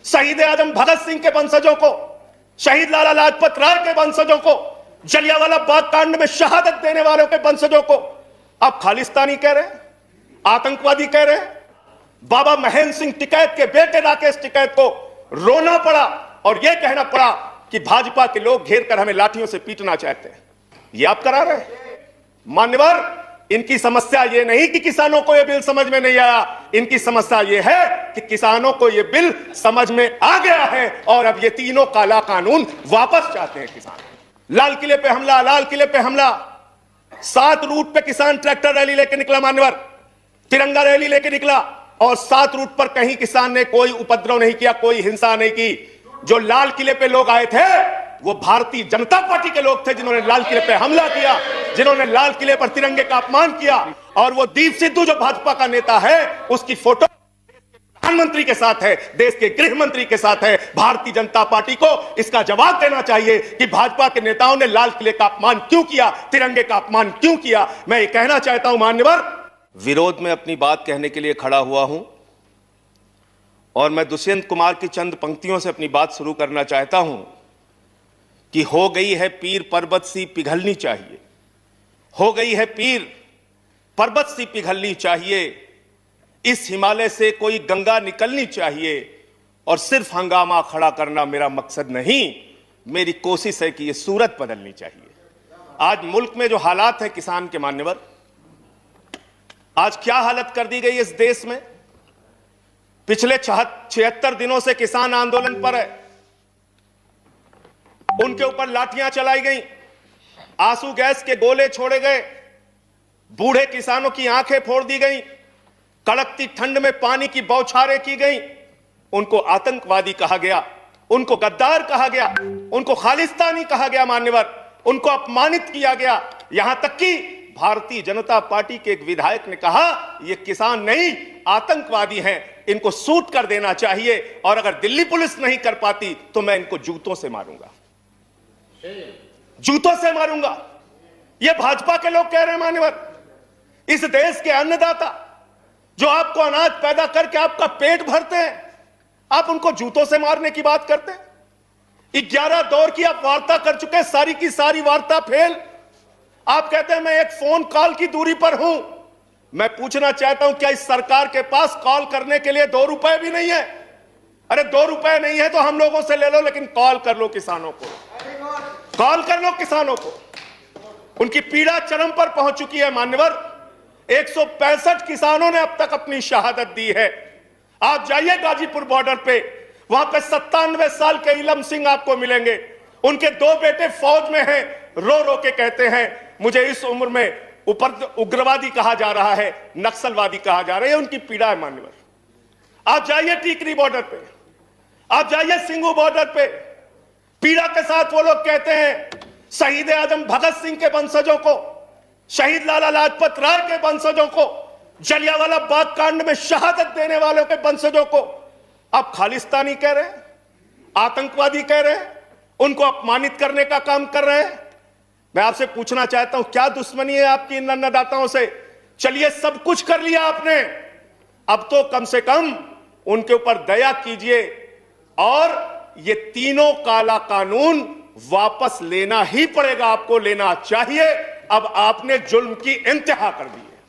शहीद आजम भगत सिंह के वंशजों को, शहीद लाला लाजपत राय के वंशजों को, जलियांवाला बाग कांड में शहादत देने वालों के वंशजों को आप खालिस्तानी कह रहे हैं, आतंकवादी कह रहे हैं। बाबा महेंद्र सिंह टिकैत के बेटे राकेश टिकैत को रोना पड़ा और यह कहना पड़ा कि भाजपा के लोग घेर कर हमें लाठियों से पीटना चाहते हैं। यह आप करा रहे हैं। मान्यवर, इनकी समस्या यह नहीं कि किसानों को यह बिल समझ में नहीं आया, इनकी समस्या यह है कि किसानों को यह बिल समझ में आ गया है और अब ये तीनों काला कानून वापस चाहते हैं किसान। लाल किले पे हमला, लाल किले पे हमला, 7 रूट पे किसान ट्रैक्टर रैली लेके निकला मान्यवर, तिरंगा रैली लेके निकला और 7 रूट पर कहीं किसान ने कोई उपद्रव नहीं किया, कोई हिंसा नहीं की। जो लाल किले पे लोग आए थे वो भारतीय जनता पार्टी के लोग थे जिन्होंने लाल किले पे हमला किया, जिन्होंने लाल किले पर तिरंगे का अपमान किया। और वो दीप सिद्धू जो भाजपा का नेता है, उसकी फोटो प्रधानमंत्री के साथ है, देश के गृह मंत्री के साथ है। भारतीय जनता पार्टी को इसका जवाब देना चाहिए कि भाजपा के नेताओं ने लाल किले का अपमान क्यों किया, तिरंगे का अपमान क्यों किया। मैं ये कहना चाहता हूं मान्यवर, विरोध में अपनी बात कहने के लिए खड़ा हुआ हूं और मैं दुष्यंत कुमार की चंद पंक्तियों से अपनी बात शुरू करना चाहता हूं कि हो गई है पीर पर्वत सी पिघलनी चाहिए, हो गई है पीर पर्वत सी पिघलनी चाहिए, इस हिमालय से कोई गंगा निकलनी चाहिए और सिर्फ हंगामा खड़ा करना मेरा मकसद नहीं, मेरी कोशिश है कि यह सूरत बदलनी चाहिए। आज मुल्क में जो हालात है किसान के मान्यवर, आज क्या हालत कर दी गई इस देश में। पिछले 76 दिनों से किसान आंदोलन पर है, उनके ऊपर लाठियां चलाई गई, आंसू गैस के गोले छोड़े गए, बूढ़े किसानों की आंखें फोड़ दी गई, कड़कती ठंड में पानी की बौछारें की गई। उनको आतंकवादी कहा गया, उनको गद्दार कहा गया, उनको खालिस्तानी कहा गया मान्यवर, उनको अपमानित किया गया। यहां तक कि भारतीय जनता पार्टी के एक विधायक ने कहा ये किसान नहीं आतंकवादी हैं, इनको शूट कर देना चाहिए और अगर दिल्ली पुलिस नहीं कर पाती तो मैं इनको जूतों से मारूंगा, जूतों से मारूंगा। ये भाजपा के लोग कह रहे हैं मान्यवर। इस देश के अन्नदाता जो आपको अनाज पैदा करके आपका पेट भरते हैं, आप उनको जूतों से मारने की बात करते हैं। 11 दौर की आप वार्ता कर चुके, सारी की सारी वार्ता फेल। आप कहते हैं मैं एक फोन कॉल की दूरी पर हूं। मैं पूछना चाहता हूं क्या इस सरकार के पास कॉल करने के लिए 2 रुपए भी नहीं है? अरे 2 रुपए नहीं है तो हम लोगों से ले लो, लेकिन कॉल कर लो किसानों को, कॉल कर लो किसानों को। उनकी पीड़ा चरम पर पहुंच चुकी है मान्यवर। 165 किसानों ने अब तक अपनी शहादत दी है। आप जाइए गाजीपुर बॉर्डर पे, वहां पे 97 साल के इलम सिंह आपको मिलेंगे। उनके 2 बेटे फौज में हैं, रो रो के कहते हैं मुझे इस उम्र में उग्रवादी कहा जा रहा है, नक्सलवादी कहा जा रहा है। उनकी पीड़ा है मान्यवर। आप जाइए टीकरी बॉर्डर पे, आप जाइए सिंगू बॉर्डर पे, पीड़ा के साथ वो लोग कहते हैं शहीद आजम भगत सिंह के वंशजों को, शहीद लाला लाजपत राय के वंशजों को, जलियांवाला बाग कांड में शहादत देने वालों के वंशजों को आप खालिस्तानी कह रहे हैं, आतंकवादी कह रहे हैं, उनको अपमानित करने का काम कर रहे हैं। मैं आपसे पूछना चाहता हूं क्या दुश्मनी है आपकी इन अन्नदाताओं से? चलिए सब कुछ कर लिया आपने, अब तो कम से कम उनके ऊपर दया कीजिए और ये तीनों काला कानून वापस लेना ही पड़ेगा, आपको लेना चाहिए। अब आपने जुल्म की इंतहा कर दी है।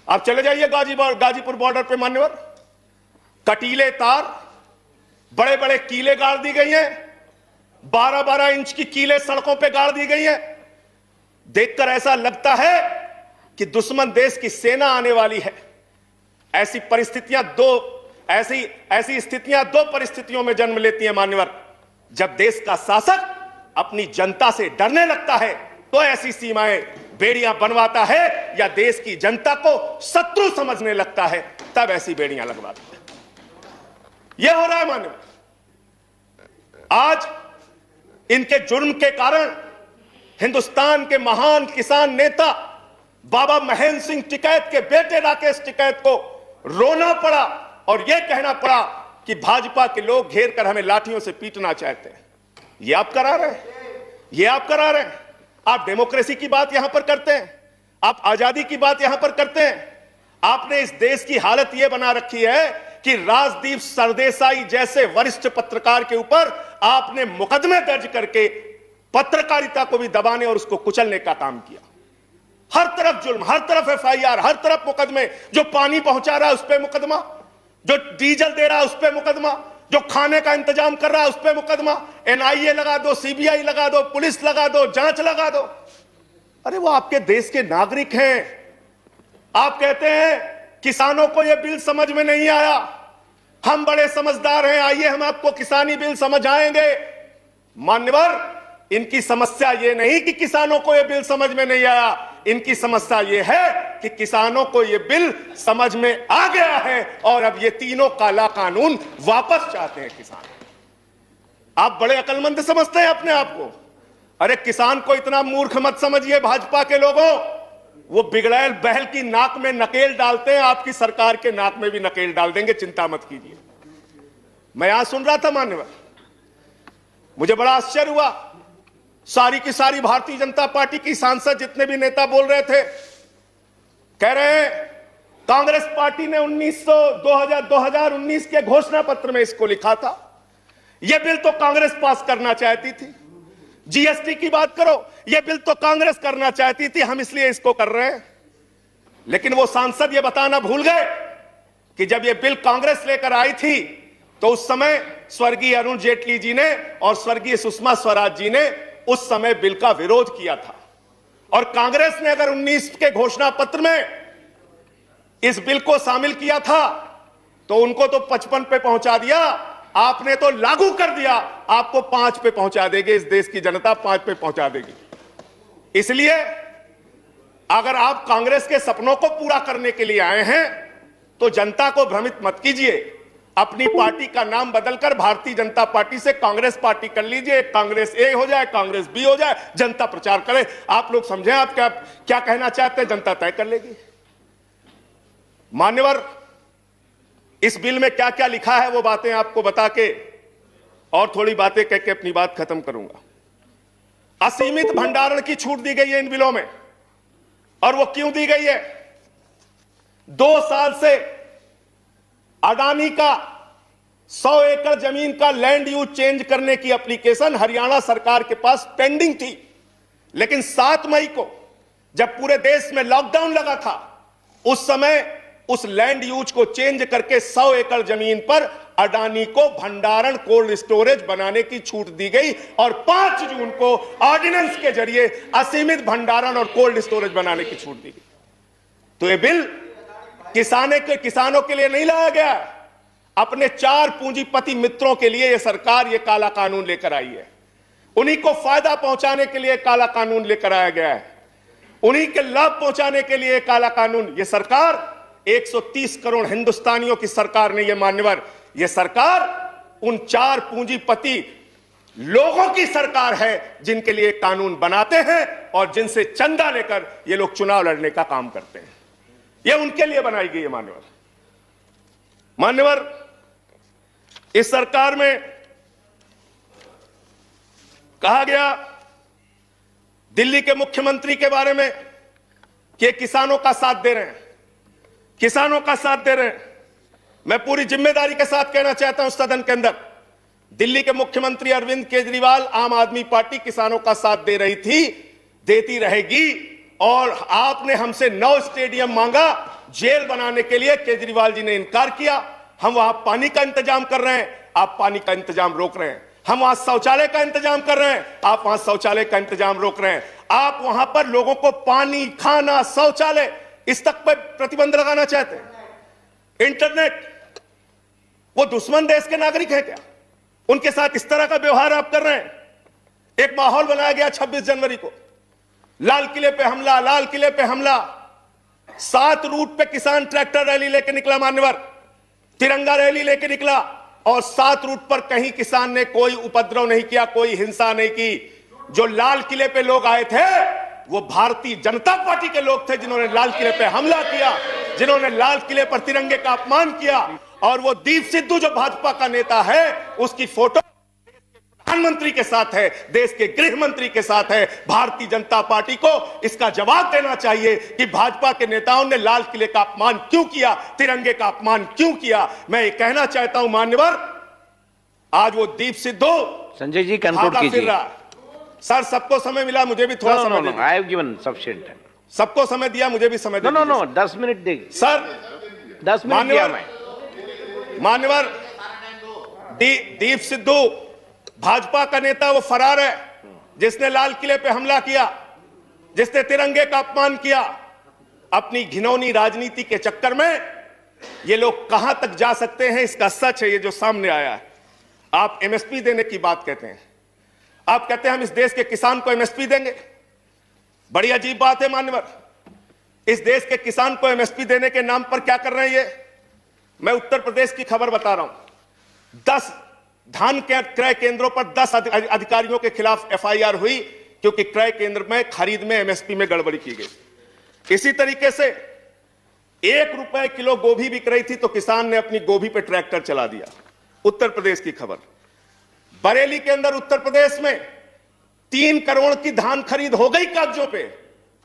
आप चले जाइए गाजीपुर बॉर्डर पे मान्यवर, कटीले तार, बड़े बड़े कीले गाड़ दी गई हैं, 12-12 इंच की कीले सड़कों पे गाड़ दी गई है। देखकर ऐसा लगता है कि दुश्मन देश की सेना आने वाली है। ऐसी परिस्थितियां ऐसी स्थितियां 2 परिस्थितियों में जन्म लेती हैं मान्यवर। जब देश का शासक अपनी जनता से डरने लगता है तो ऐसी सीमाएं बेड़ियां बनवाता है, या देश की जनता को शत्रु समझने लगता है तब ऐसी बेड़ियां लगवाता है। यह हो रहा है मान्यवर। आज इनके जुर्म के कारण हिंदुस्तान के महान किसान नेता बाबा महेंद्र सिंह टिकैत के बेटे राकेश टिकैत को रोना पड़ा और यह कहना पड़ा कि भाजपा के लोग घेर कर हमें लाठियों से पीटना चाहते हैं। यह आप करा रहे हैं, यह आप करा रहे हैं। आप डेमोक्रेसी की बात यहां पर करते हैं, आप आजादी की बात यहां पर करते हैं। आपने इस देश की हालत यह बना रखी है कि राजदीप सरदेसाई जैसे वरिष्ठ पत्रकार के ऊपर आपने मुकदमे दर्ज करके पत्रकारिता को भी दबाने और उसको कुचलने का काम किया। हर तरफ जुल्म, हर तरफ एफआईआर, हर तरफ मुकदमे। जो पानी पहुंचा रहा है उस पर मुकदमा, जो डीजल दे रहा है उस पर मुकदमा, जो खाने का इंतजाम कर रहा है उस पर मुकदमा। एनआईए लगा दो, सीबीआई लगा दो, पुलिस लगा दो, जांच लगा दो। अरे वो आपके देश के नागरिक हैं। आप कहते हैं किसानों को यह बिल समझ में नहीं आया, हम बड़े समझदार हैं, आइए हम आपको किसानी बिल समझाएंगे। मान्यवर, इनकी समस्या यह नहीं कि किसानों को यह बिल समझ में नहीं आया, इनकी समस्या यह है कि किसानों को यह बिल समझ में आ गया है और अब ये तीनों काला कानून वापस चाहते हैं किसान। आप बड़े अकलमंद समझते हैं अपने आप को। अरे किसान को इतना मूर्ख मत समझिए भाजपा के लोगों। वो बिगड़ैल बैल की नाक में नकेल डालते हैं, आपकी सरकार के नाक में भी नकेल डाल देंगे, चिंता मत कीजिए। मैं यहां सुन रहा था मान्यवर, मुझे बड़ा आश्चर्य हुआ। सारी की सारी भारतीय जनता पार्टी की सांसद जितने भी नेता बोल रहे थे, कह रहे हैं कांग्रेस पार्टी ने 2019 के घोषणा पत्र में इसको लिखा था, यह बिल तो कांग्रेस पास करना चाहती थी। जीएसटी की बात करो, यह बिल तो कांग्रेस करना चाहती थी, हम इसलिए इसको कर रहे हैं। लेकिन वो सांसद यह बताना भूल गए कि जब यह बिल कांग्रेस लेकर आई थी तो उस समय स्वर्गीय अरुण जेटली जी ने और स्वर्गीय सुषमा स्वराज जी ने उस समय बिल का विरोध किया था। और कांग्रेस ने अगर 19 के घोषणा पत्र में इस बिल को शामिल किया था तो उनको तो 55 पे पहुंचा दिया, आपने तो लागू कर दिया, आपको 5 पे पहुंचा देगी। इस देश की जनता 5 पे पहुंचा देगी। इसलिए अगर आप कांग्रेस के सपनों को पूरा करने के लिए आए हैं तो जनता को भ्रमित मत कीजिए। अपनी पार्टी का नाम बदलकर भारतीय जनता पार्टी से कांग्रेस पार्टी कर लीजिए, कांग्रेस ए हो जाए, कांग्रेस बी हो जाए, जनता प्रचार करे। आप लोग समझें आप क्या कहना चाहते हैं, जनता तय कर लेगी। मान्यवर, इस बिल में क्या क्या लिखा है वो बातें आपको बता के और थोड़ी बातें कह के अपनी बात खत्म करूंगा। असीमित भंडारण की छूट दी गई है इन बिलों में, और वो क्यों दी गई है? 2 साल से अडानी का 100 एकड़ जमीन का लैंड यूज चेंज करने की एप्लीकेशन हरियाणा सरकार के पास पेंडिंग थी। लेकिन 7 मई को जब पूरे देश में लॉकडाउन लगा था, उस समय उस लैंड यूज को चेंज करके 100 एकड़ जमीन पर अडानी को भंडारण कोल्ड स्टोरेज बनाने की छूट दी गई और 5 जून को ऑर्डिनेंस के जरिए असीमित भंडारण और कोल्ड स्टोरेज बनाने की छूट दी गई। तो यह बिल किसानों के लिए नहीं लाया गया, अपने 4 पूंजीपति मित्रों के लिए यह सरकार यह काला कानून लेकर आई है। उन्हीं को फायदा पहुंचाने के लिए काला कानून लेकर आया गया है, उन्हीं के लाभ पहुंचाने के लिए काला कानून। यह सरकार 130 करोड़ हिंदुस्तानियों की सरकार नहीं है मान्यवर, यह सरकार उन 4 पूंजीपति लोगों की सरकार है जिनके लिए कानून बनाते हैं और जिनसे चंदा लेकर ये लोग चुनाव लड़ने का काम करते हैं। ये उनके लिए बनाई गई है मान्यवर। इस सरकार में कहा गया दिल्ली के मुख्यमंत्री के बारे में कि किसानों का साथ दे रहे हैं, किसानों का साथ दे रहे हैं। मैं पूरी जिम्मेदारी के साथ कहना चाहता हूं सदन के अंदर, दिल्ली के मुख्यमंत्री अरविंद केजरीवाल, आम आदमी पार्टी किसानों का साथ दे रही थी, देती रहेगी। और आपने हमसे 9 स्टेडियम मांगा जेल बनाने के लिए, केजरीवाल जी ने इनकार किया। हम वहां पानी का इंतजाम कर रहे हैं, आप पानी का इंतजाम रोक रहे हैं। हम वहां शौचालय का इंतजाम कर रहे हैं, आप वहां शौचालय का इंतजाम रोक रहे हैं। आप वहां पर लोगों को पानी, खाना, शौचालय इस तक पर प्रतिबंध लगाना चाहते हैं। इंटरनेट, वो दुश्मन देश के नागरिक है क्या? उनके साथ इस तरह का व्यवहार आप कर रहे हैं। एक माहौल बनाया गया 26 जनवरी को, लाल किले पे हमला, लाल किले पे हमला। 7 रूट पे किसान ट्रैक्टर रैली लेके निकला मान्यवर, तिरंगा रैली लेके निकला, और 7 रूट पर कहीं किसान ने कोई उपद्रव नहीं किया, कोई हिंसा नहीं की। जो लाल किले पे लोग आए थे वो भारतीय जनता पार्टी के लोग थे जिन्होंने लाल किले पे हमला किया, जिन्होंने लाल किले पर तिरंगे का अपमान किया। और वो दीप सिद्धू जो भाजपा का नेता है, उसकी फोटो प्रधानमंत्री के साथ है, देश के गृह मंत्री के साथ है। भारतीय जनता पार्टी को इसका जवाब देना चाहिए कि भाजपा के नेताओं ने लाल किले का अपमान क्यों किया, तिरंगे का अपमान क्यों किया। मैं ये कहना चाहता हूं मान्यवर, आज वो दीप सिद्धू संजय जी कंक्लूड कीजिए। सर सबको समय मिला, मुझे भी थोड़ा समय दीजिए। I have given sufficient time. सबको समय दिया, मुझे भी समय दीजिए। नो 10 मिनट देंगे सर। 10 मिनट दिया मैं। मान्यवर दीप सिद्धू भाजपा का नेता वो फरार है जिसने लाल किले पे हमला किया, जिसने तिरंगे का अपमान किया। अपनी घिनौनी राजनीति के चक्कर में ये लोग कहां तक जा सकते हैं, इसका सच है ये जो सामने आया है। आप एमएसपी देने की बात कहते हैं, आप कहते हैं हम इस देश के किसान को एमएसपी देंगे। बड़ी अजीब बात है मान्यवर, इस देश के किसान को एमएसपी देने के नाम पर क्या कर रहे हैं ये। मैं उत्तर प्रदेश की खबर बता रहा हूं। 10 धान के क्रय केंद्रों पर 10 अधिकारियों के खिलाफ एफआईआर हुई क्योंकि क्रय केंद्र में खरीद में एमएसपी में गड़बड़ी की गई। इसी तरीके से 1 रुपए किलो गोभी बिक रही थी तो किसान ने अपनी गोभी पे ट्रैक्टर चला दिया। उत्तर प्रदेश की खबर। बरेली के अंदर उत्तर प्रदेश में 3 करोड़ की धान खरीद हो गई कागजों पे,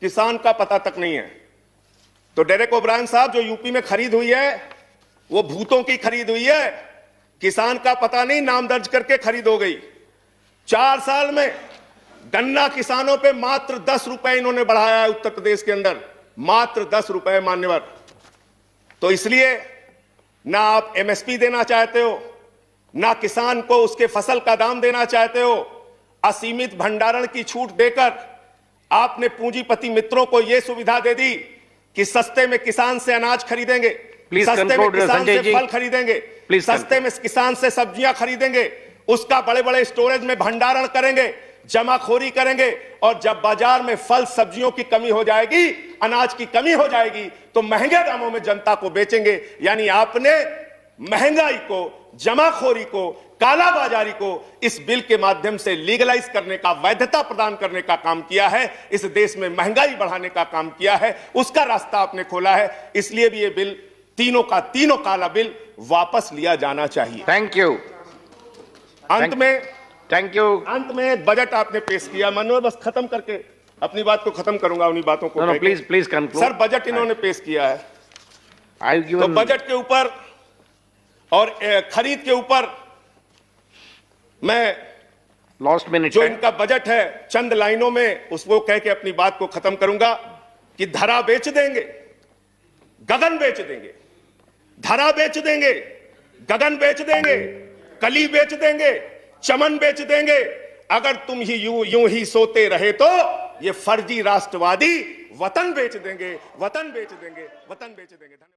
किसान का पता तक नहीं है। तो डेरेक ओब्रायन साहब, जो यूपी में खरीद हुई है वो भूतों की खरीद हुई है, किसान का पता नहीं, नाम दर्ज करके खरीद हो गई। 4 साल में गन्ना किसानों पे मात्र 10 रुपए इन्होंने बढ़ाया है उत्तर प्रदेश के अंदर, मात्र 10 रुपए मान्यवर। तो इसलिए ना आप एमएसपी देना चाहते हो, ना किसान को उसके फसल का दाम देना चाहते हो। असीमित भंडारण की छूट देकर आपने पूंजीपति मित्रों को यह सुविधा दे दी कि सस्ते में किसान से अनाज खरीदेंगे, सस्ते में किसान से फल खरीदेंगे, सस्ते में किसान से सब्जियां खरीदेंगे, उसका बड़े बड़े स्टोरेज में भंडारण करेंगे, जमाखोरी करेंगे, और जब बाजार में फल सब्जियों की कमी हो जाएगी, अनाज की कमी हो जाएगी, तो महंगे दामों में जनता को बेचेंगे। यानी आपने महंगाई को, जमाखोरी को, कालाबाजारी को इस बिल के माध्यम से लीगलाइज करने का, वैधता प्रदान करने का काम किया है। इस देश में महंगाई बढ़ाने का काम किया है, उसका रास्ता आपने खोला है। इसलिए भी ये बिल, तीनों का तीनों काला बिल वापस लिया जाना चाहिए। Thank you. अंत में थैंक यू। अंत में बजट आपने पेश किया, मनोहर, बस खत्म करके अपनी बात को खत्म करूंगा उन्हीं बातों को। Please conclude. सर बजट इन्होंने पेश किया है, तो बजट के ऊपर और खरीद के ऊपर मैं लास्ट मिनट जो इनका बजट है चंद लाइनों में उसको कह के अपनी बात को खत्म करूंगा कि धरा बेच देंगे, गगन बेच देंगे, धरा बेच देंगे, गगन बेच देंगे, कली बेच देंगे, चमन बेच देंगे। अगर तुम ही यूं ही सोते रहे तो ये फर्जी राष्ट्रवादी वतन बेच देंगे, वतन बेच देंगे, वतन बेच देंगे।